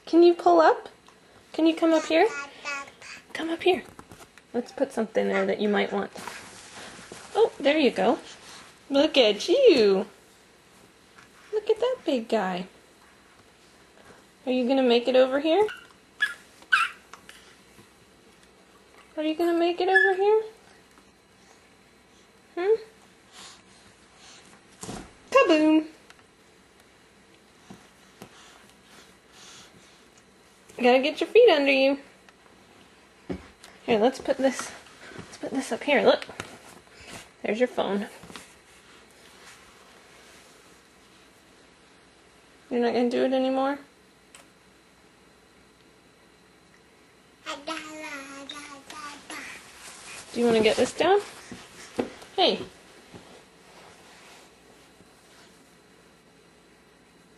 Can you pull up? Can you come up here? Come up here. Let's put something there that you might want. Oh, there you go. Look at you. Look at that big guy. Are you gonna make it over here? Are you gonna make it over here? Kaboom! You gotta get your feet under you. Here, let's put this up here. Look. There's your phone. You're not gonna do it anymore? Do you want to get this down? Hey.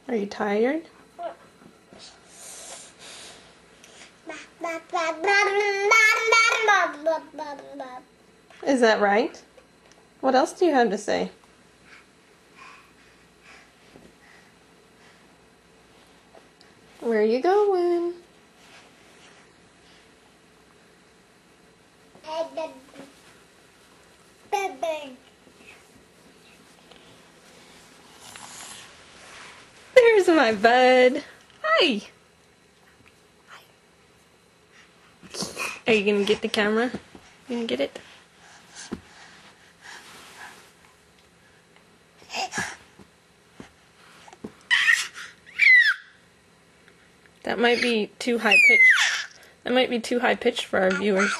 Are you tired? Is that right? What else do you have to say? Where are you going? There's my bud. Hi. Are you gonna get the camera? You gonna get it? That might be too high pitched. That might be too high pitched for our viewers.